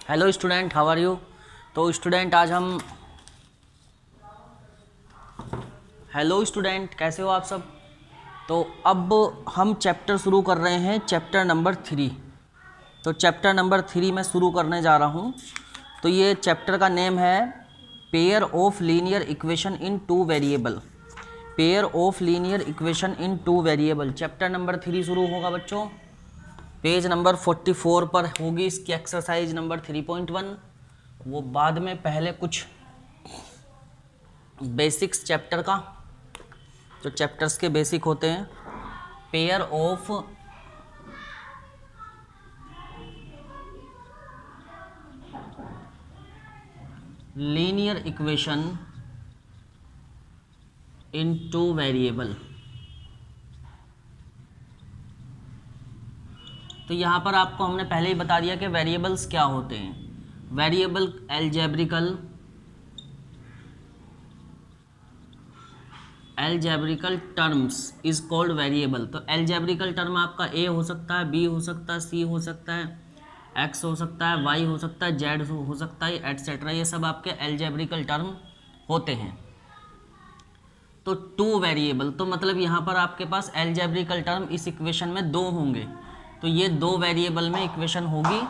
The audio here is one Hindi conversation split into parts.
Hello student, how are you. तो स्टूडेंट आज हम हेलो स्टूडेंट, कैसे हो आप सब। तो अब हम चैप्टर शुरू कर रहे हैं, चैप्टर नंबर 3। तो चैप्टर नंबर 3 में शुरू करने जा रहा हूँ। तो ये चैप्टर का नेम है pair of linear equation in two variable. Pair of linear equation in two variable chapter number 3 शुरू होगा बच्चों। पेज नंबर 44 पर होगी इसकी एक्सरसाइज नंबर 3.1। वो बाद में पहले कुछ बेसिक्स चैप्टर का, जो चैप्टर्स के बेसिक होते हैं। Pair of linear equation in two variable. तो यहाँ पर आपको हमने पहले ही बता दिया कि वेरिएबल्स क्या होते हैं। Variable algebraical terms is called variable. तो एल्जेब्रिकल टर्म आपका ए हो सकता है, बी हो सकता है, सी हो सकता है, एक्स हो सकता है, वाई हो सकता है, जेड हो सकता है, एटसेट्रा। ये सब आपके एल्जेब्रिकल टर्म होते हैं। तो टू वेरिएबल तो मतलब यहाँ पर आपके पास एल्जेब्रिकल टर्म इस इक्वेशन में दो होंगे। तो ये दो वेरिएबल में इक्वेशन होगी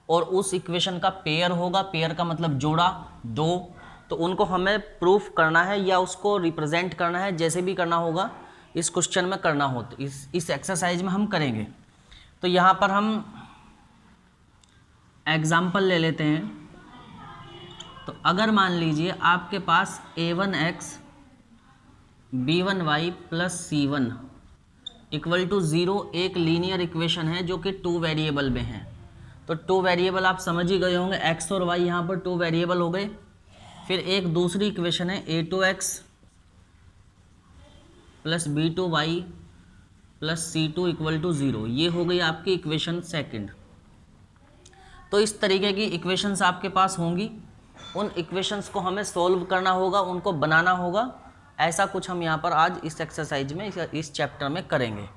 और उस इक्वेशन का पेयर होगा। पेयर का मतलब जोड़ा, दो। तो उनको हमें प्रूफ करना है या उसको रिप्रेजेंट करना है, जैसे भी करना होगा इस क्वेश्चन में करना हो, तो इस एक्सरसाइज में हम करेंगे। तो यहाँ पर हम एग्जाम्पल ले लेते हैं। तो अगर मान लीजिए आपके पास a1x b1y plus c1 equal to 0 एक लीनियर इक्वेशन है जो कि टू वेरिएबल में है। तो टू वेरिएबल आप समझ ही गए होंगे, x और y यहाँ पर टू वेरिएबल हो गए। फिर एक दूसरी इक्वेशन है a2x plus b2y plus c2 equal to 0। ये हो गई आपकी इक्वेशन सेकंड। तो इस तरीके की इक्वेशंस आपके पास होंगी। उन इक्वेशंस को हमें सॉल्व करना होगा, उनको बनाना होगा। ऐसा कुछ हम यहाँ पर आज इस एक्सरसाइज में, इस चैप्टर में करेंगे।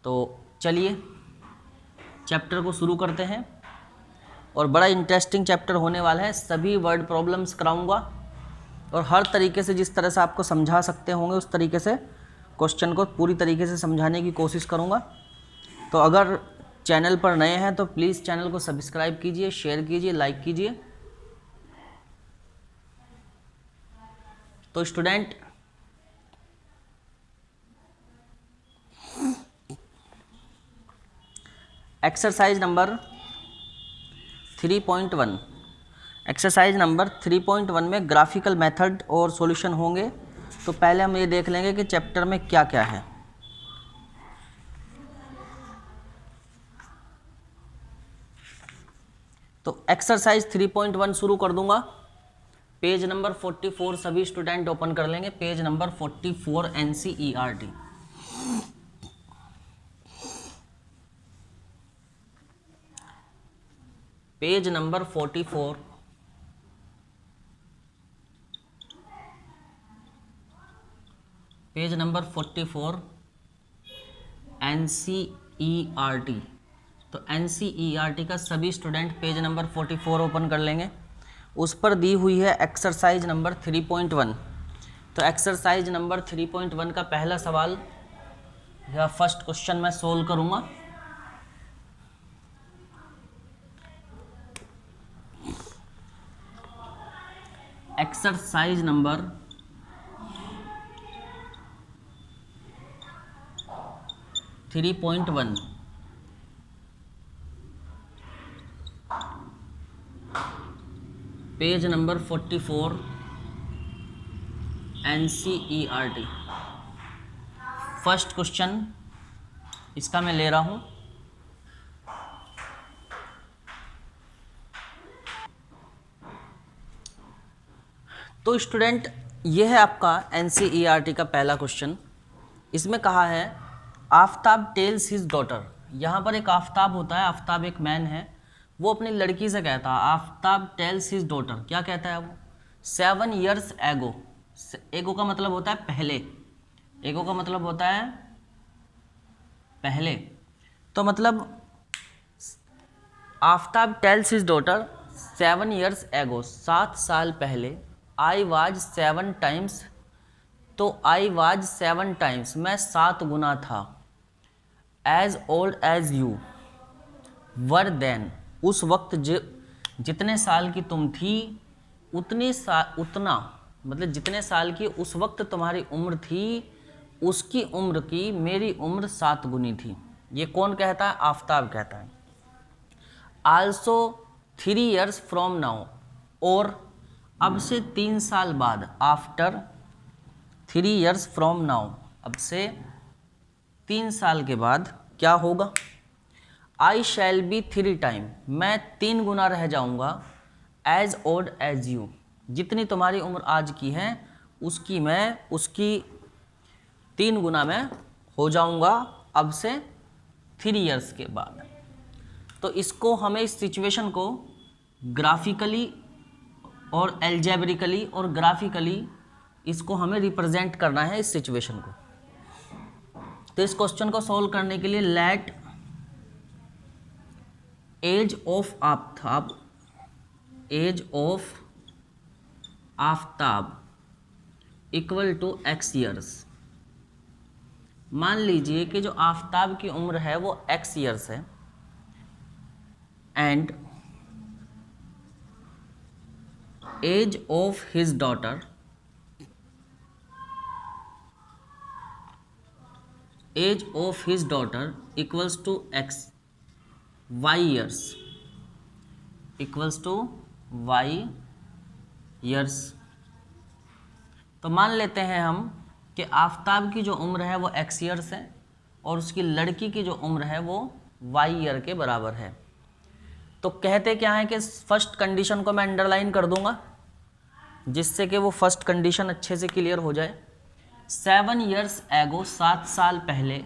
तो चलिए चैप्टर को शुरू करते हैं। और बड़ा इंटरेस्टिंग चैप्टर होने वाला है। सभी वर्ड प्रॉब्लम्स कराऊंगा और हर तरीके से जिस तरह से आपको समझा सकते होंगे उस तरीके से क्वेश्चन को पूरी तरीके से समझाने की कोशिश करूंगा। तो अगर चैनल पर नए हैं तो प्लीज़ चैनल को सब्सक्राइब कीजिए, शेयर कीजिए, लाइक कीजिए। तो student exercise number 3.1 exercise number 3.1 में ग्राफिकल मेथड और सॉल्यूशन होंगे। तो पहले हम ये देख लेंगे कि चैप्टर में क्या क्या है। तो एक्सरसाइज 3.1 शुरू कर दूंगा। पेज नंबर 44 सभी स्टूडेंट ओपन कर लेंगे। Page number 44 NCERT। Page number 44 page number 44 NCERT। तो NCERT का सभी स्टूडेंट पेज नंबर 44 ओपन कर लेंगे। उस पर दी हुई है एक्सरसाइज नंबर 3.1। तो एक्सरसाइज नंबर 3.1 का पहला सवाल या फर्स्ट क्वेश्चन मैं सोल्व करूंगा। Exercise number 3.1 page number 44 NCERT। First question इसका मैं ले रहा हूं। तो स्टूडेंट ये है आपका NCERT का पहला क्वेश्चन। इसमें कहा है आफ्ताब टेल्स हिज डॉटर। यहाँ पर एक आफ्ताब होता है, आफ्ताब एक मैन है, वो अपनी लड़की से कहता है। आफ्ताब टेल्स हिज डॉटर, क्या कहता है वो? 7 years एगो। एगो का मतलब होता है पहले। एगो का मतलब होता है पहले। तो मतलब Aftab tales his daughter 7 years एगो, 7 साल पहले, आई वाज 7 times, तो आई वाज 7 times, मैं 7 गुना था, as old as you were then, उस वक्त जितने साल की तुम थी उतना मतलब जितने साल की उस वक्त तुम्हारी उम्र थी उसकी उम्र की मेरी उम्र 7 गुनी थी। ये कौन कहता है? आफ्ताब कहता है। आल्सो 3 years फ्रॉम नाउ, और अब से 3 साल बाद, आफ्टर 3 years फ्रॉम नाउ, अब से 3 साल के बाद क्या होगा? आई शैल बी 3 टाइम, मैं 3 गुना रह जाऊंगा, एज ओल्ड एज यू, जितनी तुम्हारी उम्र आज की है उसकी 3 गुना मैं हो जाऊंगा अब से 3 years के बाद। तो इसको हमें, इस सिचुएशन को ग्राफिकली और एल्जेब्रिकली और ग्राफिकली इसको हमें रिप्रेजेंट करना है, इस सिचुएशन को। तो इस क्वेश्चन को सॉल्व करने के लिए let age of Aftab equal to x years। मान लीजिए कि जो आफ्ताब की उम्र है वो x years है, and age of his daughter equals to y years, equals to y years। तो मान लेते हैं हम कि आफ्ताब की जो उम्र है वो x years है और उसकी लड़की की जो उम्र है वो y year के बराबर है। तो कहते क्या है कि फर्स्ट कंडीशन को मैं अंडरलाइन कर दूंगा जिससे कि वो फर्स्ट कंडीशन अच्छे से क्लियर हो जाए। 7 years एगो, 7 साल पहले,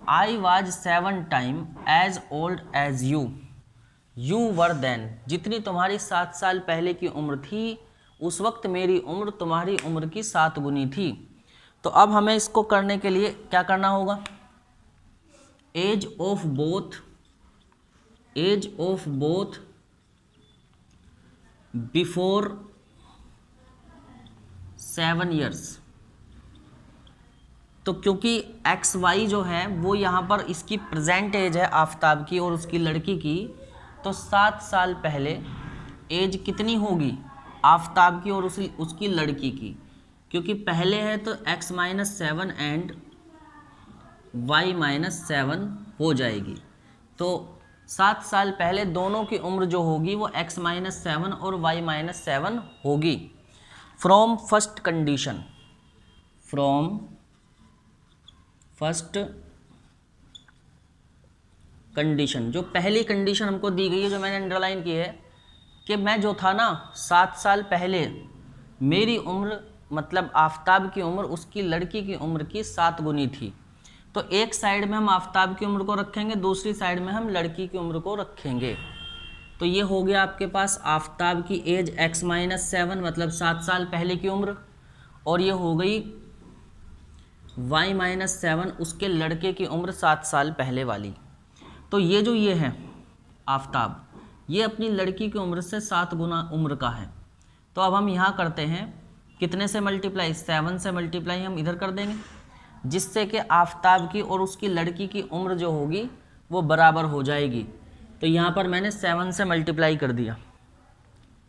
I was 7 time as old as you were then, जितनी तुम्हारी 7 साल पहले की उम्र थी उस वक्त मेरी उम्र तुम्हारी उम्र की 7 गुनी थी। तो अब हमें इसको करने के लिए क्या करना होगा? Age of both before 7 years। तो क्योंकि एक्स वाई जो है वो यहाँ पर इसकी प्रेजेंट एज है आफ्ताब की और उसकी लड़की की, तो 7 साल पहले एज कितनी होगी आफ्ताब की और उसकी लड़की की? क्योंकि पहले है तो x - 7 एंड y - 7 हो जाएगी। तो 7 साल पहले दोनों की उम्र जो होगी वो x - 7 और y - 7 होगी। फ्रॉम फर्स्ट कंडीशन, जो पहली कंडीशन हमको दी गई है, जो मैंने अंडरलाइन की है कि मैं जो था ना 7 साल पहले, मेरी उम्र मतलब आफ्ताब की उम्र उसकी लड़की की उम्र की 7 गुनी थी। तो एक साइड में हम आफ्ताब की उम्र को रखेंगे, दूसरी साइड में हम लड़की की उम्र को रखेंगे। तो ये हो गया आपके पास आफ्ताब की एज x - 7 मतलब 7 साल पहले की उम्र, और ये हो गई y - 7 उसके लड़के की उम्र 7 साल पहले वाली। तो ये है आफ्ताब, ये अपनी लड़की की उम्र से 7 गुना उम्र का है। तो अब हम यहाँ करते हैं कितने से मल्टीप्लाई? 7 से मल्टीप्लाई हम इधर कर देंगे, जिससे कि आफ्ताब की और उसकी लड़की की उम्र जो होगी वो बराबर हो जाएगी। तो यहाँ पर मैंने 7 से मल्टीप्लाई कर दिया।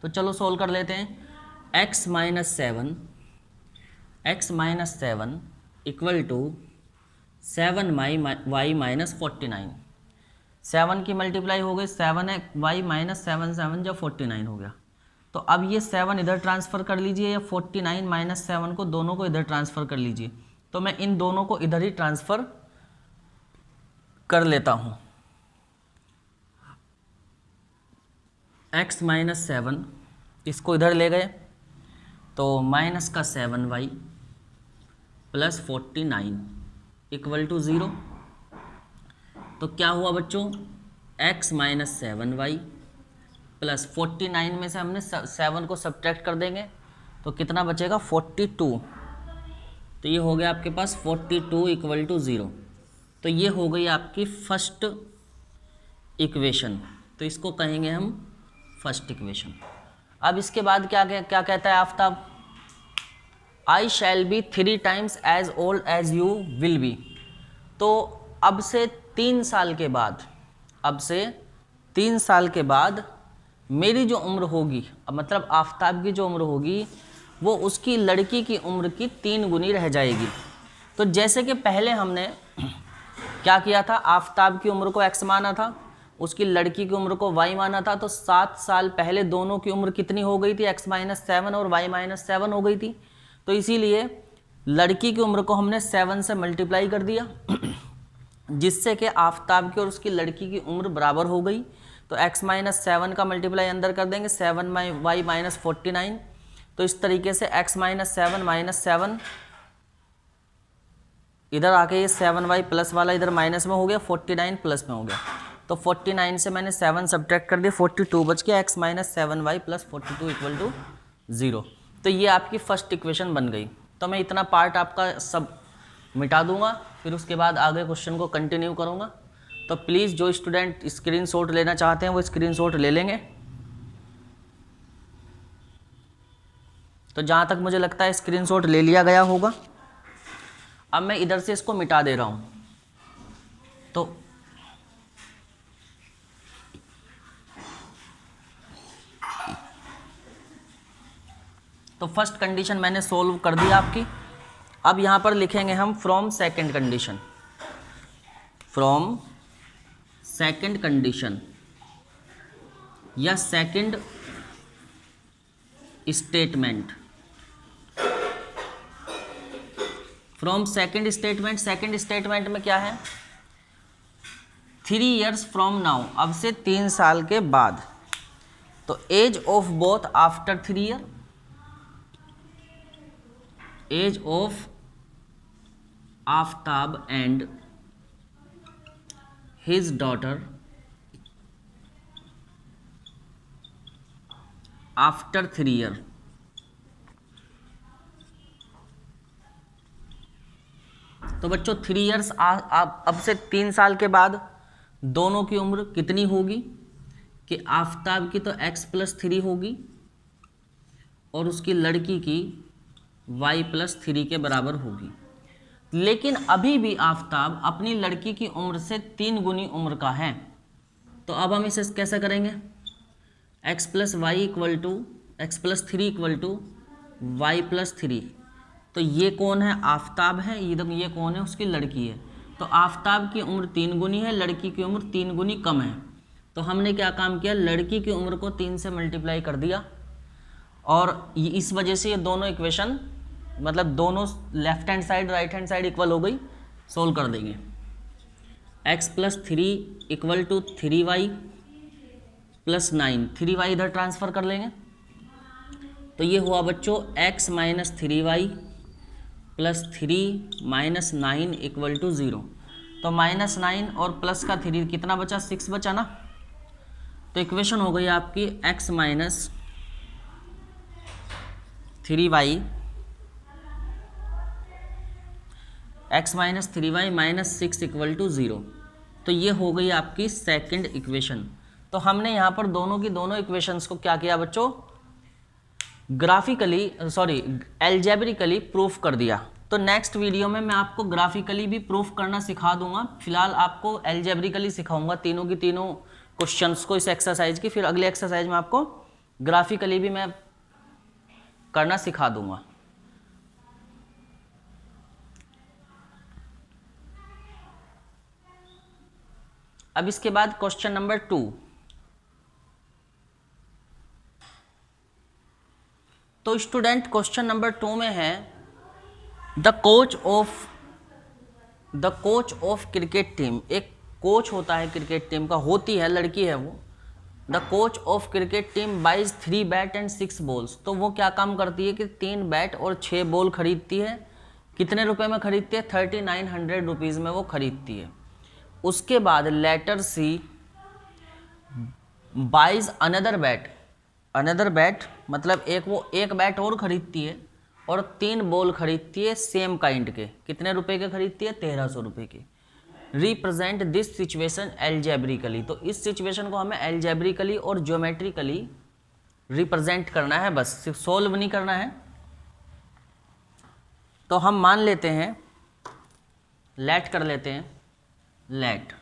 तो चलो सोल्व कर लेते हैं। x - 7 equal to 7y - 49। 7 की मल्टीप्लाई हो गई, 7 है, y - 7 7 जब 49 हो गया। तो अब ये 7 इधर ट्रांसफ़र कर लीजिए, या 49 - 7 को दोनों को इधर ट्रांसफ़र कर लीजिए। तो मैं इन दोनों को इधर ही ट्रांसफ़र कर लेता हूँ। x - 7 इसको इधर ले गए तो माइनस का 7y प्लस 49 इक्वल टू 0। तो क्या हुआ बच्चों? x - 7y प्लस 49 में से हमने 7 को सब्ट्रैक्ट कर देंगे तो कितना बचेगा? 42। तो ये हो गया आपके पास 42 इक्वल टू 0। तो ये हो गई आपकी फर्स्ट इक्वेशन। तो इसको कहेंगे हम फर्स्ट इक्वेशन। अब इसके बाद क्या क्या कहता है Aftab, I shall be 3 times as old as you will be. तो अब से 3 साल के बाद, अब से 3 साल के बाद मेरी जो उम्र होगी, अब मतलब आफताब की जो उम्र होगी वो उसकी लड़की की उम्र की 3 गुनी रह जाएगी। तो जैसे कि पहले हमने क्या किया था, आफताब की उम्र को x माना था, उसकी लड़की की उम्र को y माना था, तो 7 साल पहले दोनों की उम्र कितनी हो गई थी, x-7 और y-7 हो गई थी। तो इसीलिए लड़की की उम्र को हमने 7 से मल्टीप्लाई कर दिया जिससे कि आफताब की और उसकी लड़की की उम्र बराबर हो गई। तो x-7 का मल्टीप्लाई अंदर कर देंगे, 7y-49। तो इस तरीके से x-7 इधर आके ये 7y प्लस वाला इधर माइनस में हो गया, 49 प्लस में हो गया। तो 49 से मैंने 7 सब्ट्रैक्ट कर दिया, 42 बच गया, x-7y प्लस 42 इक्वल टू 0। तो ये आपकी फर्स्ट इक्वेशन बन गई। तो मैं इतना पार्ट आपका सब मिटा दूंगा, फिर उसके बाद आगे क्वेश्चन को कंटिन्यू करूंगा। तो प्लीज़ जो स्टूडेंट स्क्रीनशॉट लेना चाहते हैं वो स्क्रीनशॉट ले लेंगे। तो जहाँ तक मुझे लगता है स्क्रीनशॉट ले लिया गया होगा। अब मैं इधर से इसको मिटा दे रहा हूँ। तो फर्स्ट कंडीशन मैंने सोल्व कर दिया आपकी। अब यहाँ पर लिखेंगे हम from second condition, from second condition या second statement. From second statement, second statement में क्या है, 3 years फ्रॉम नाउ, अब से 3 साल के बाद। तो age of both after 3 year, age of Aftab and his daughter after 3 year। तो बच्चों 3 years अब से 3 साल के बाद दोनों की उम्र कितनी होगी कि आफ्ताब की तो x+3 होगी और उसकी लड़की की y+3 के बराबर होगी। लेकिन अभी भी आफ्ताब अपनी लड़की की उम्र से 3 गुनी उम्र का है। तो अब हम इसे कैसे करेंगे, x+3 इक्वल टू y+3। तो ये कौन है, आफ्ताब है, ये कौन है, उसकी लड़की है। तो आफ्ताब की उम्र 3 गुनी है, लड़की की उम्र 3 गुनी कम है। तो हमने क्या काम किया, लड़की की उम्र को 3 से मल्टीप्लाई कर दिया और इस वजह से ये दोनों इक्वेशन, मतलब दोनों left hand side right hand side equal हो गई। सोल्व कर देंगे, x+3 equal to 3y + 9, 3y इधर ट्रांसफ़र कर लेंगे। तो ये हुआ बच्चों x-3y + 3 - 9 इक्वल टू 0। तो -9 और प्लस का 3 कितना बचा, 6 बचा ना। तो इक्वेशन हो गई आपकी x-3y -6 इक्वल टू 0। तो ये हो गई आपकी सेकंड इक्वेशन। तो हमने यहाँ पर दोनों की दोनों इक्वेशंस को क्या किया बच्चों, एल्जेब्रिकली प्रूफ कर दिया। तो नेक्स्ट वीडियो में मैं आपको ग्राफिकली भी प्रूफ करना सिखा दूंगा। फिलहाल आपको एल्जेब्रिकली सिखाऊंगा तीनों की तीनों क्वेश्चंस को इस एक्सरसाइज की। फिर अगले एक्सरसाइज में आपको ग्राफिकली भी मैं करना सिखा दूंगा। अब इसके बाद क्वेश्चन नंबर 2। तो स्टूडेंट क्वेश्चन नंबर 2 में है the coach of cricket team. एक कोच होता है क्रिकेट टीम का, होती है, लड़की है वो। The coach of cricket team buys 3 bat and 6 balls. तो वो क्या काम करती है कि 3 बैट और 6 बॉल खरीदती है। कितने रुपए में खरीदती है, 3900 रुपीज़ में वो खरीदती है। उसके बाद लेटर सी बाइज अनदर बैट, मतलब एक बैट और खरीदती है और 3 बॉल खरीदती है सेम काइंड के। कितने रुपए के खरीदती है, 1300 रुपये के। Represent this situation algebraically. तो इस सिचुएशन को हमें एल्जेब्रिकली और ज्योमेट्रिकली रिप्रेजेंट करना है, बस सिर्फ सोल्व नहीं करना है। तो हम मान लेते हैं, लेट कर लेते हैं, let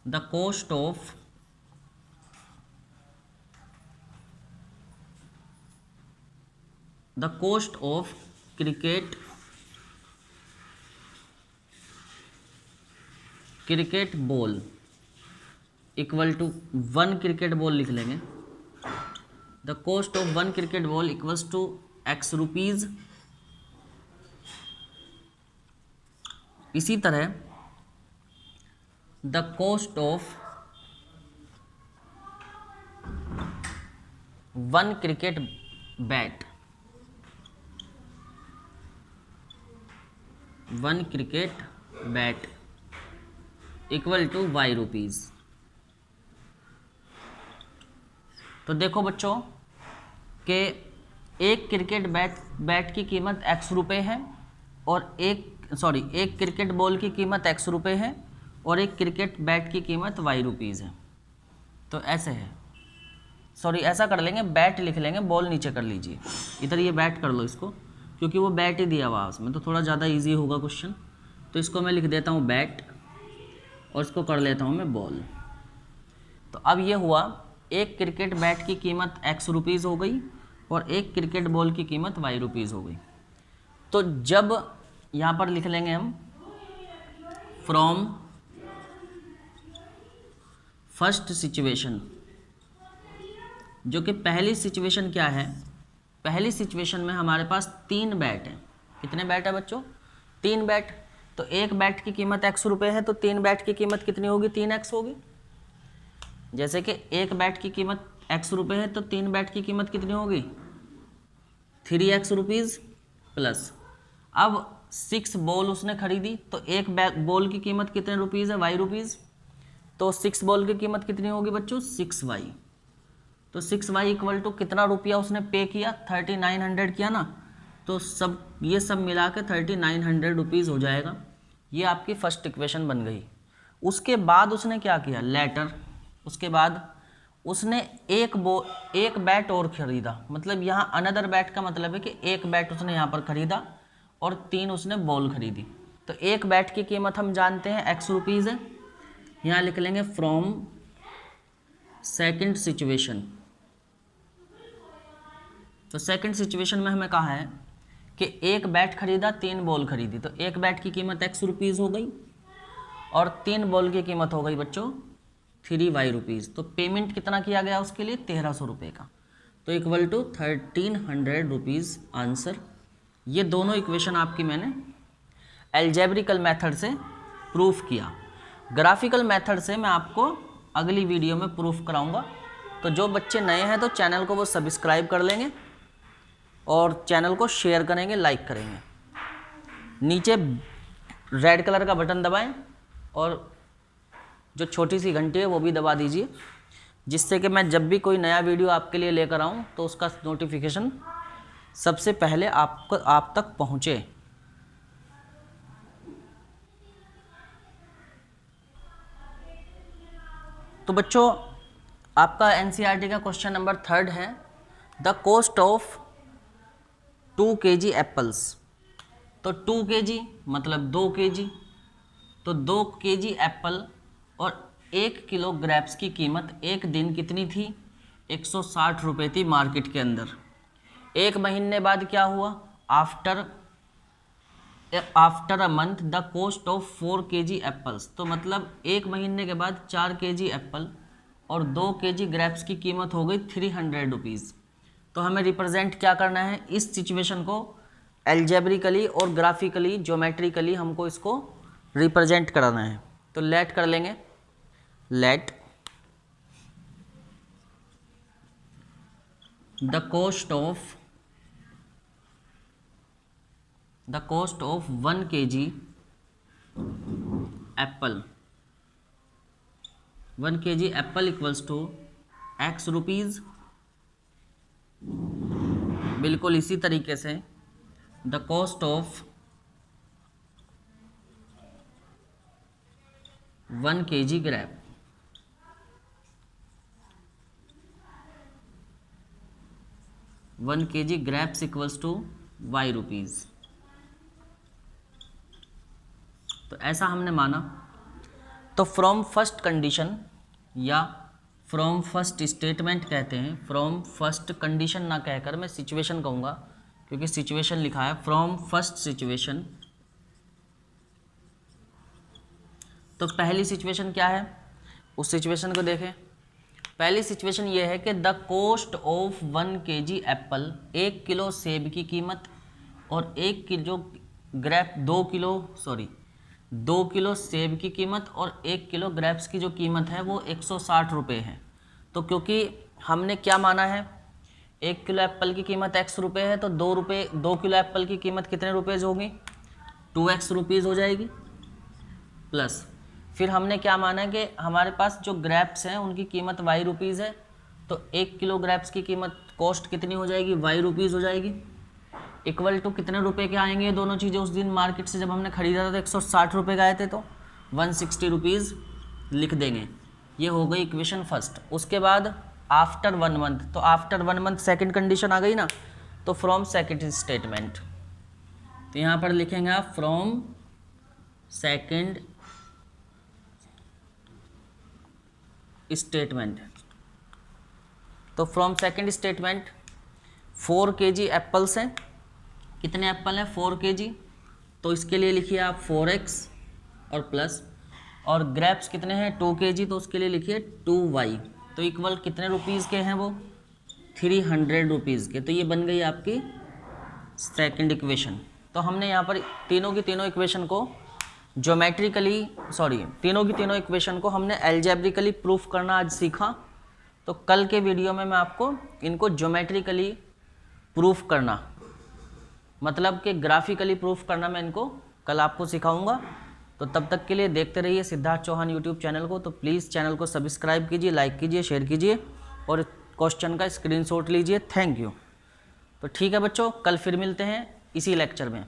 the cost of cricket ball equal to 1 cricket ball लिख लेंगे। The cost of 1 cricket ball equals to x rupees. इसी तरह the cost of 1 cricket bat, 1 cricket bat equal to y rupees. तो देखो बच्चों कि एक क्रिकेट बैट की कीमत x रुपये है और एक क्रिकेट बॉल की कीमत x रुपये है और एक क्रिकेट बैट की कीमत y रुपीज़ है। तो ऐसे है, ऐसा कर लेंगे, बैट लिख लेंगे, बॉल नीचे कर लीजिए, इधर ये बैट कर लो इसको, क्योंकि वो बैट ही दिया हुआ उसमें, तो थोड़ा ज़्यादा इजी होगा क्वेश्चन। तो इसको मैं लिख देता हूँ बैट और इसको कर लेता हूँ मैं बॉल। तो अब ये हुआ, एक क्रिकेट बैट की कीमत x रुपीज़ हो गई और एक क्रिकेट बॉल की कीमत y रुपीज़ हो गई। तो जब यहाँ पर लिख लेंगे हम फ्रॉम फर्स्ट सिचुएशन, जो कि पहली सिचुएशन क्या है, पहली सिचुएशन में हमारे पास 3 बैट हैं। कितने बैट है बच्चों? 3 बैट। तो एक बैट की कीमत x रुपये है, तो 3 बैट की कीमत कितनी होगी? 3x होगी। जैसे कि एक बैट की कीमत x रुपये है, तो 3 बैट की कीमत कितनी होगी? 3x रुपीज़ प्लस, अब 6 बॉल उसने खरीदी, तो एक बॉल की कीमत कितने रुपीज़ है? y rupees. तो 6 बॉल की कीमत कितनी होगी बच्चों? 6y। तो 6y इक्वल टू कितना रुपया उसने पे किया? 3900 किया ना, तो ये सब मिला के 3900 रुपीज़ हो जाएगा। ये आपकी फर्स्ट इक्वेशन बन गई। उसके बाद उसने क्या किया? लेटर, उसके बाद उसने एक बैट और ख़रीदा, मतलब यहाँ अनदर बैट का मतलब है कि एक बैट उसने यहाँ पर ख़रीदा और 3 उसने बॉल खरीदी। तो एक बैट की कीमत हम जानते हैं x रुपीज़ है, यहाँ लिख लेंगे फ्रॉम सेकंड सिचुएशन। तो सेकंड सिचुएशन में हमें कहा है कि एक बैट खरीदा, 3 बॉल खरीदी, तो एक बैट की कीमत x रुपीज़ हो गई और 3 बॉल की कीमत हो गई बच्चों 3y रुपीज़। तो पेमेंट कितना किया गया उसके लिए? 1300 रुपये का। तो इक्वल टू 1300 रुपीज़ आंसर। ये दोनों इक्वेशन आपकी मैंने एल्जेब्रिकल मेथड से प्रूफ किया। ग्राफिकल मेथड से मैं आपको अगली वीडियो में प्रूफ कराऊंगा। तो जो बच्चे नए हैं तो चैनल को वो सब्सक्राइब कर लेंगे और चैनल को शेयर करेंगे, लाइक करेंगे। नीचे रेड कलर का बटन दबाएं और जो छोटी सी घंटी है वो भी दबा दीजिए, जिससे कि मैं जब भी कोई नया वीडियो आपके लिए लेकर आऊँ तो उसका नोटिफिकेशन सबसे पहले आप तक पहुँचे। तो बच्चों आपका एनसीईआरटी का क्वेश्चन नंबर 3 है, the cost of 2 kg apples. तो 2 kg मतलब 2 kg, तो 2 kg एप्पल और 1 किलो ग्रेप्स की कीमत एक दिन कितनी थी? 160 रुपये थी मार्केट के अंदर। एक महीने बाद क्या हुआ? After a month the cost of 4 kg apples. तो मतलब एक महीने के बाद 4 kg एप्पल और 2 kg ग्रेप्स की कीमत हो गई 300 रुपीज़। तो हमें रिप्रेजेंट क्या करना है? इस सिचुएशन को एल्जेब्रिकली और ग्राफिकली ज्योमेट्रिकली हमको इसको रिप्रेजेंट कराना है। तो लेट कर लेंगे, let the cost of 1 kg apple, 1 kg apple equals to x rupees. बिल्कुल इसी तरीके से the cost of 1 kg grape, 1 kg grapes equals to y rupees. तो ऐसा हमने माना। तो फ्रॉम फर्स्ट कंडीशन या फ्रॉम फर्स्ट स्टेटमेंट कहते हैं, फ्रॉम फर्स्ट कंडीशन ना कहकर मैं सिचुएशन कहूँगा क्योंकि सिचुएशन लिखा है। फ्रॉम फर्स्ट सिचुएशन, तो पहली सिचुएशन क्या है, उस सिचुएशन को देखें। पहली सिचुएशन ये है कि the cost of 1 kg apple, 1 kilo सेब की कीमत और 1 किलो ग्रेप 2 किलो सेब की कीमत और 1 किलो ग्रेप्स की जो कीमत है वो 160 रुपये है। तो क्योंकि हमने क्या माना है, 1 किलो एप्पल की कीमत x रुपये है, तो 2 किलो एप्पल की कीमत कितने रुपीज़ होगी, 2x रुपीज़ हो जाएगी। प्लस फिर हमने क्या माना कि हमारे पास जो ग्रेप्स हैं उनकी कीमत y रुपीज़ है, तो 1 किलो ग्रेप्स की कीमत कॉस्ट कितनी हो जाएगी, y रुपीज़ हो जाएगी। इक्वल टू कितने रुपए के आएंगे ये दोनों चीज़ें, उस दिन मार्केट से जब हमने खरीदा था तो 160 रुपये का आए थे, तो 160 रुपीज़ लिख देंगे। ये हो गई इक्वेशन फर्स्ट। उसके बाद आफ्टर 1 मंथ, तो आफ्टर 1 मंथ सेकंड कंडीशन आ गई ना, तो फ्रॉम सेकंड स्टेटमेंट, तो यहाँ पर लिखेंगे आप फ्रॉम सेकंड स्टेटमेंट। तो from second statement 4 kg apples हैं, कितने एप्पल हैं, 4 kg, तो इसके लिए लिखिए आप 4x और प्लस, और ग्रेप्स कितने हैं 2 kg, तो उसके लिए लिखिए 2y, तो इक्वल कितने रुपीज़ के हैं वो 300 रुपीज़ के। तो ये बन गई आपकी सेकंड इक्वेशन। तो हमने यहाँ पर तीनों की तीनों इक्वेशन को तीनों की तीनों इक्वेशन को हमने एल्जेब्रिकली प्रूफ करना आज सीखा। तो कल के वीडियो में मैं आपको इनको ज्योमेट्रिकली प्रूफ करना, मतलब कि ग्राफिकली प्रूफ करना, मैं इनको कल आपको सिखाऊंगा। तो तब तक के लिए देखते रहिए सिद्धार्थ चौहान यूट्यूब चैनल को। तो प्लीज़ चैनल को सब्सक्राइब कीजिए, लाइक कीजिए, शेयर कीजिए और क्वेश्चन का स्क्रीनशॉट लीजिए। Thank you. तो ठीक है बच्चों, कल फिर मिलते हैं इसी लेक्चर में।